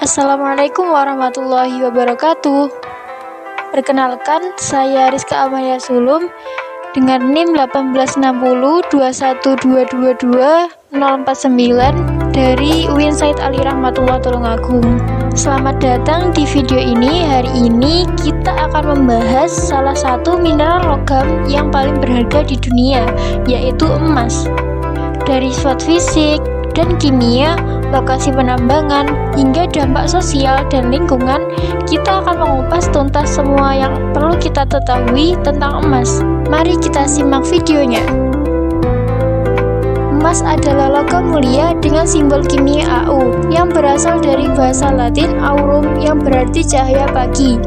Assalamualaikum warahmatullahi wabarakatuh. Perkenalkan, saya Rizka Amalia Sulum dengan NIM 1860212220049 dari UIN Said Ali Rahmatullah Tulungagung. Selamat datang di video ini. Hari ini kita akan membahas salah satu mineral logam yang paling berharga di dunia, yaitu emas. Dari sifat fisik dan kimia, lokasi penambangan, hingga dampak sosial dan lingkungan, kita akan mengupas tuntas semua yang perlu kita ketahui tentang emas. Mari kita simak videonya. Emas adalah logam mulia dengan simbol kimia Au yang berasal dari bahasa Latin aurum yang berarti cahaya pagi.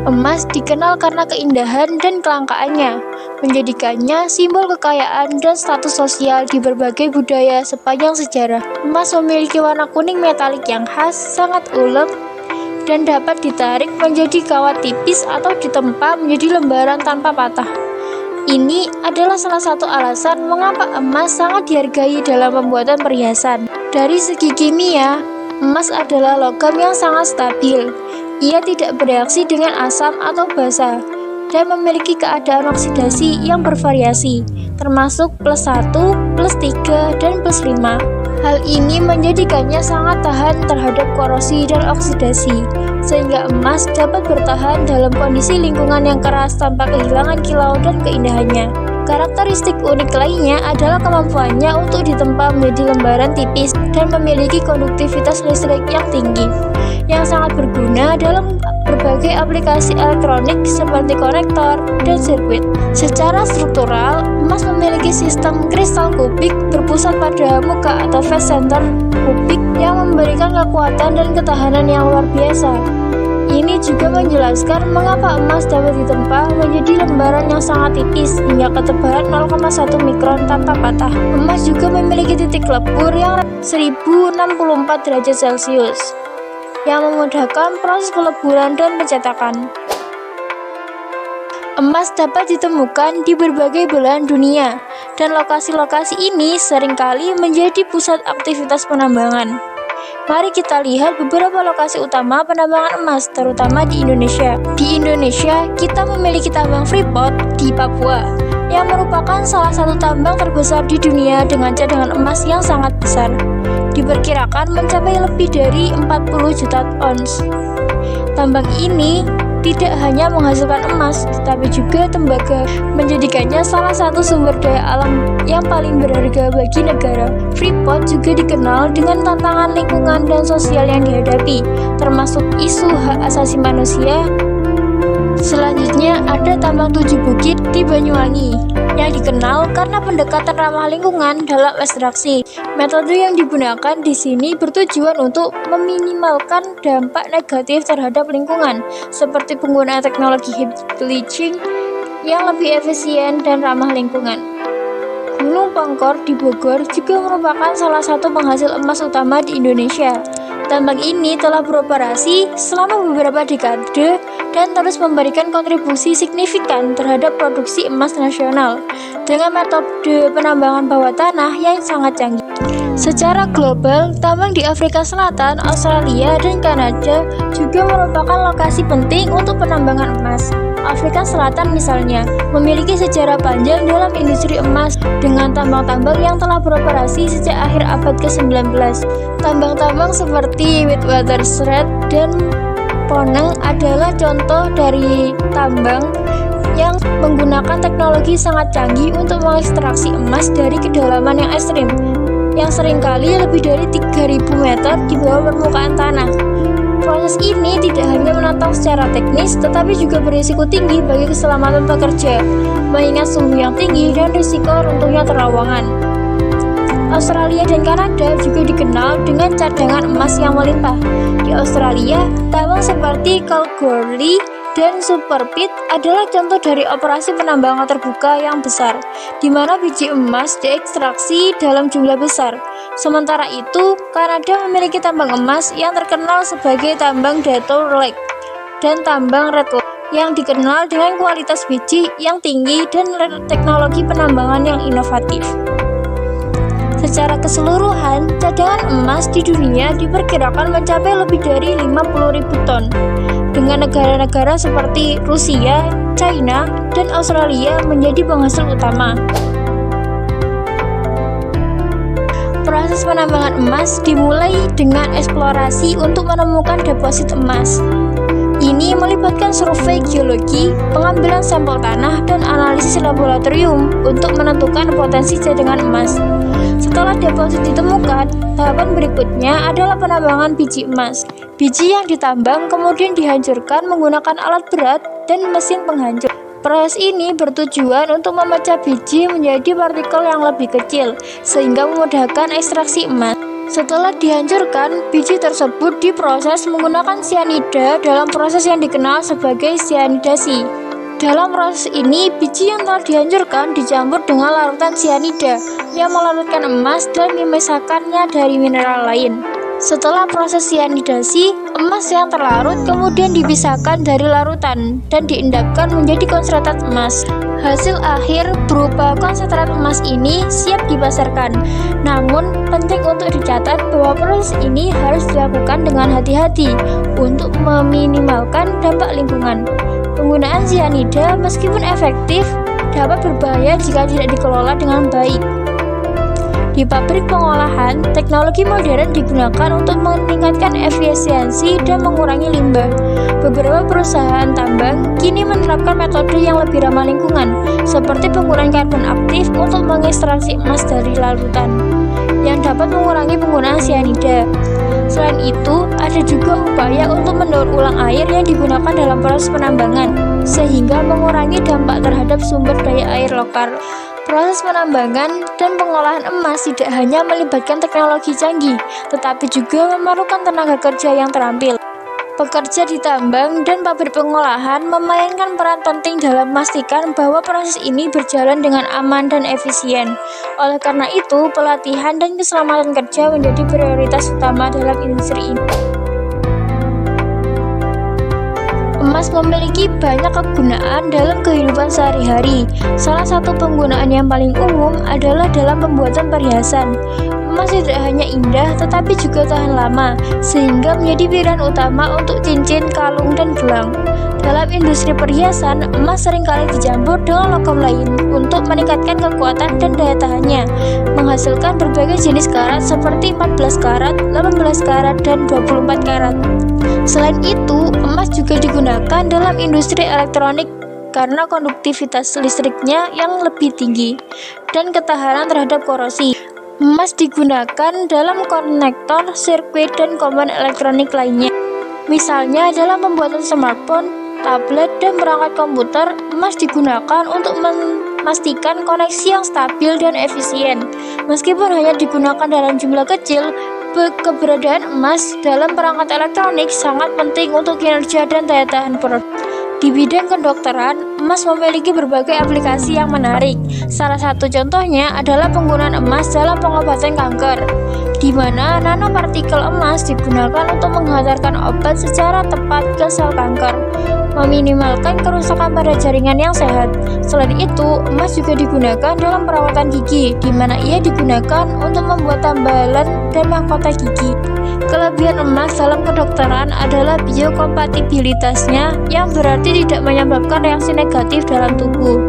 Emas dikenal karena keindahan dan kelangkaannya, menjadikannya simbol kekayaan dan status sosial di berbagai budaya sepanjang sejarah. Emas memiliki warna kuning metalik yang khas, sangat ulek, dan dapat ditarik menjadi kawat tipis atau ditempa menjadi lembaran tanpa patah. Ini adalah salah satu alasan mengapa emas sangat dihargai dalam pembuatan perhiasan. Dari segi kimia, emas adalah logam yang sangat stabil. Ia tidak bereaksi dengan asam atau basa dan memiliki keadaan oksidasi yang bervariasi, termasuk +1, +3, dan +5. Hal ini menjadikannya sangat tahan terhadap korosi dan oksidasi, sehingga emas dapat bertahan dalam kondisi lingkungan yang keras tanpa kehilangan kilau dan keindahannya. Karakteristik unik lainnya adalah kemampuannya untuk ditempa menjadi lembaran tipis dan memiliki konduktivitas listrik yang tinggi, yang sangat berguna dalam berbagai aplikasi elektronik seperti konektor dan sirkuit. Secara struktural, emas memiliki sistem kristal kubik berpusat pada muka atau face center kubik yang memberikan kekuatan dan ketahanan yang luar biasa. Ini juga menjelaskan mengapa emas dapat ditempa menjadi lembaran yang sangat tipis hingga ketebalan 0,1 mikron tanpa patah. Emas juga memiliki titik lebur yang 1064 derajat Celcius yang memudahkan proses peleburan dan pencetakan. Emas dapat ditemukan di berbagai belahan dunia, dan lokasi-lokasi ini seringkali menjadi pusat aktivitas penambangan. Mari kita lihat beberapa lokasi utama penambangan emas, terutama di Indonesia. Di Indonesia, kita memiliki tambang Freeport di Papua, yang merupakan salah satu tambang terbesar di dunia dengan cadangan emas yang sangat besar. Diperkirakan mencapai lebih dari 40 juta ons. Tambang ini tidak hanya menghasilkan emas, tetapi juga tembaga, menjadikannya salah satu sumber daya alam yang paling berharga bagi negara. Freeport juga dikenal dengan tantangan lingkungan dan sosial yang dihadapi, termasuk isu hak asasi manusia. Selanjutnya ada tambang Tujuh Bukit di Banyuwangi, yang dikenal karena pendekatan ramah lingkungan dalam ekstraksi. Metode yang digunakan di sini bertujuan untuk meminimalkan dampak negatif terhadap lingkungan, seperti penggunaan teknologi heap leaching yang lebih efisien dan ramah lingkungan. Gunung Pongkor di Bogor juga merupakan salah satu penghasil emas utama di Indonesia. Tambang ini telah beroperasi selama beberapa dekade dan terus memberikan kontribusi signifikan terhadap produksi emas nasional dengan metode penambangan bawah tanah yang sangat canggih. Secara global, tambang di Afrika Selatan, Australia, dan Kanada juga merupakan lokasi penting untuk penambangan emas. Afrika Selatan misalnya, memiliki sejarah panjang dalam industri emas dengan tambang-tambang yang telah beroperasi sejak akhir abad ke-19. Tambang-tambang seperti Witwatersrand dan Poneng adalah contoh dari tambang yang menggunakan teknologi sangat canggih untuk mengekstraksi emas dari kedalaman yang ekstrim, yang seringkali lebih dari 3.000 meter di bawah permukaan tanah. Proses ini tidak hanya menantang secara teknis, tetapi juga berisiko tinggi bagi keselamatan pekerja, mengingat suhu yang tinggi dan risiko runtuhnya terowongan. Australia dan Kanada juga dikenal dengan cadangan emas yang melimpah. Di Australia, tambang seperti Kalgoorlie dan Superpit adalah contoh dari operasi penambangan terbuka yang besar, di mana biji emas diekstraksi dalam jumlah besar. Sementara itu, Kanada memiliki tambang emas yang terkenal sebagai tambang Detour Lake dan tambang Red Lake, yang dikenal dengan kualitas biji yang tinggi dan teknologi penambangan yang inovatif. Secara keseluruhan, cadangan emas di dunia diperkirakan mencapai lebih dari 50.000 ton, dengan negara-negara seperti Rusia, China, dan Australia menjadi penghasil utama. Proses penambangan emas dimulai dengan eksplorasi untuk menemukan deposit emas. Ini melibatkan survei geologi, pengambilan sampel tanah, dan analisis laboratorium untuk menentukan potensi cadangan emas. Setelah deposit ditemukan, tahapan berikutnya adalah penambangan biji emas. Biji yang ditambang kemudian dihancurkan menggunakan alat berat dan mesin penghancur. Proses ini bertujuan untuk memecah biji menjadi partikel yang lebih kecil, sehingga memudahkan ekstraksi emas. Setelah dihancurkan, biji tersebut diproses menggunakan sianida dalam proses yang dikenal sebagai sianidasi. Dalam proses ini, biji yang telah dihancurkan dicampur dengan larutan sianida yang melarutkan emas dan memisahkannya dari mineral lain. Setelah proses sianidasi, emas yang terlarut kemudian dipisahkan dari larutan dan diendapkan menjadi konsentrat emas. Hasil akhir berupa konsentrat emas ini siap dipasarkan. Namun, penting untuk dicatat bahwa proses ini harus dilakukan dengan hati-hati untuk meminimalkan dampak lingkungan. Penggunaan sianida meskipun efektif dapat berbahaya jika tidak dikelola dengan baik. Di pabrik pengolahan, teknologi modern digunakan untuk meningkatkan efisiensi dan mengurangi limbah. Beberapa perusahaan tambang kini menerapkan metode yang lebih ramah lingkungan, seperti penggunaan karbon aktif untuk mengekstraksi emas dari larutan, yang dapat mengurangi penggunaan sianida. Selain itu, ada juga upaya untuk mendaur ulang air yang digunakan dalam proses penambangan, sehingga mengurangi dampak terhadap sumber daya air lokal. Proses penambangan dan pengolahan emas tidak hanya melibatkan teknologi canggih, tetapi juga memerlukan tenaga kerja yang terampil. Pekerja di tambang dan pabrik pengolahan memainkan peran penting dalam memastikan bahwa proses ini berjalan dengan aman dan efisien. Oleh karena itu, pelatihan dan keselamatan kerja menjadi prioritas utama dalam industri ini. Emas memiliki banyak kegunaan dalam kehidupan sehari-hari. Salah satu penggunaan yang paling umum adalah dalam pembuatan perhiasan. Emas tidak hanya indah, tetapi juga tahan lama, sehingga menjadi pilihan utama untuk cincin, kalung, dan gelang. Dalam industri perhiasan, emas seringkali dicampur dengan logam lain untuk meningkatkan kekuatan dan daya tahannya, menghasilkan berbagai jenis karat seperti 14 karat, 18 karat, dan 24 karat. Selain itu, emas juga digunakan dalam industri elektronik karena konduktivitas listriknya yang lebih tinggi dan ketahanan terhadap korosi. Emas digunakan dalam konektor, sirkuit, dan komponen elektronik lainnya. Misalnya dalam pembuatan smartphone, tablet, dan perangkat komputer, emas digunakan untuk memastikan koneksi yang stabil dan efisien. Meskipun hanya digunakan dalam jumlah kecil, keberadaan emas dalam perangkat elektronik sangat penting untuk kinerja dan daya tahan produk. Di bidang kedokteran, emas memiliki berbagai aplikasi yang menarik. Salah satu contohnya adalah penggunaan emas dalam pengobatan kanker, di mana nanopartikel emas digunakan untuk menghantarkan obat secara tepat ke sel kanker, meminimalkan kerusakan pada jaringan yang sehat. Selain itu, emas juga digunakan dalam perawatan gigi, di mana ia digunakan untuk membuat tambalan dan mahkota gigi. Kelebihan emas dalam kedokteran adalah biokompatibilitasnya, yang berarti tidak menyebabkan reaksi negatif dalam tubuh.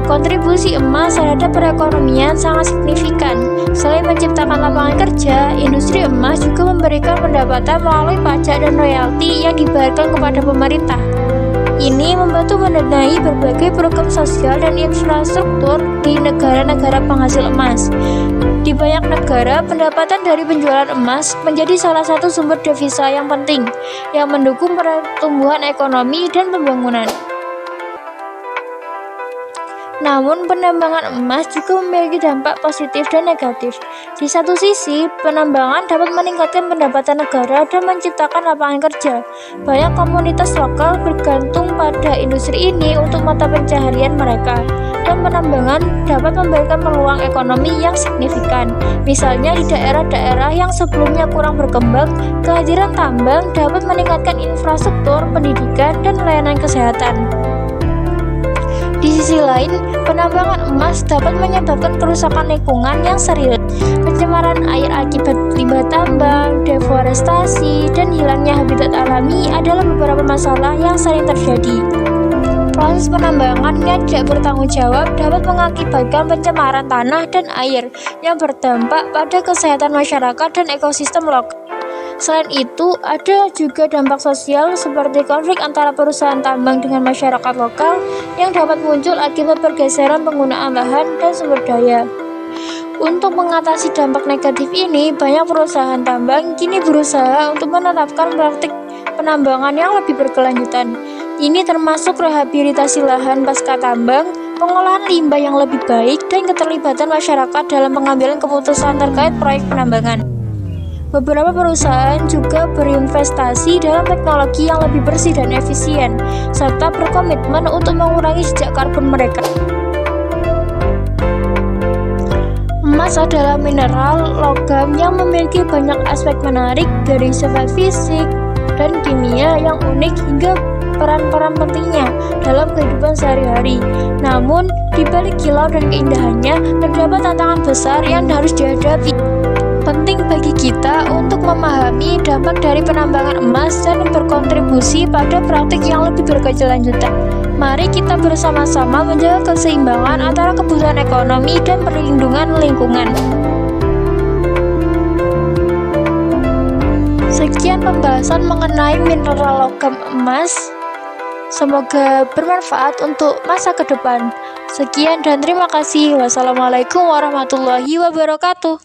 Kontribusi emas terhadap perekonomian sangat signifikan. Selain menciptakan lapangan kerja, industri emas juga memberikan pendapatan melalui pajak dan royalti yang dibayarkan kepada pemerintah. Ini membantu mendanai berbagai program sosial dan infrastruktur di negara-negara penghasil emas. Di banyak negara, pendapatan dari penjualan emas menjadi salah satu sumber devisa yang penting, yang mendukung pertumbuhan ekonomi dan pembangunan. Namun, penambangan emas juga memiliki dampak positif dan negatif. Di satu sisi, penambangan dapat meningkatkan pendapatan negara dan menciptakan lapangan kerja. Banyak komunitas lokal bergantung pada industri ini untuk mata pencaharian mereka, dan penambangan dapat memberikan peluang ekonomi yang signifikan. Misalnya di daerah-daerah yang sebelumnya kurang berkembang, kehadiran tambang dapat meningkatkan infrastruktur, pendidikan, dan layanan kesehatan. Di sisi lain, penambangan emas dapat menyebabkan kerusakan lingkungan yang serius. Pencemaran air akibat limbah tambang, deforestasi, dan hilangnya habitat alami adalah beberapa masalah yang sering terjadi. Proses penambangan yang tidak bertanggung jawab dapat mengakibatkan pencemaran tanah dan air yang berdampak pada kesehatan masyarakat dan ekosistem lokal. Selain itu, ada juga dampak sosial seperti konflik antara perusahaan tambang dengan masyarakat lokal yang dapat muncul akibat pergeseran penggunaan lahan dan sumber daya. Untuk mengatasi dampak negatif ini, banyak perusahaan tambang kini berusaha untuk menetapkan praktik penambangan yang lebih berkelanjutan. Ini termasuk rehabilitasi lahan pasca tambang, pengolahan limbah yang lebih baik, dan keterlibatan masyarakat dalam pengambilan keputusan terkait proyek penambangan. Beberapa perusahaan juga berinvestasi dalam teknologi yang lebih bersih dan efisien, serta berkomitmen untuk mengurangi jejak karbon mereka. Emas adalah mineral logam yang memiliki banyak aspek menarik dari sifat fisik dan kimia yang unik hingga peran-peran pentingnya dalam kehidupan sehari-hari. Namun, di balik kilau dan keindahannya, terdapat tantangan besar yang harus dihadapi. Penting bagi kita untuk memahami dampak dari penambangan emas dan berkontribusi pada praktik yang lebih berkelanjutan. Mari kita bersama-sama menjaga keseimbangan antara kebutuhan ekonomi dan perlindungan lingkungan. Sekian pembahasan mengenai mineral logam emas. Semoga bermanfaat untuk masa ke depan. Sekian dan terima kasih. Wassalamualaikum warahmatullahi wabarakatuh.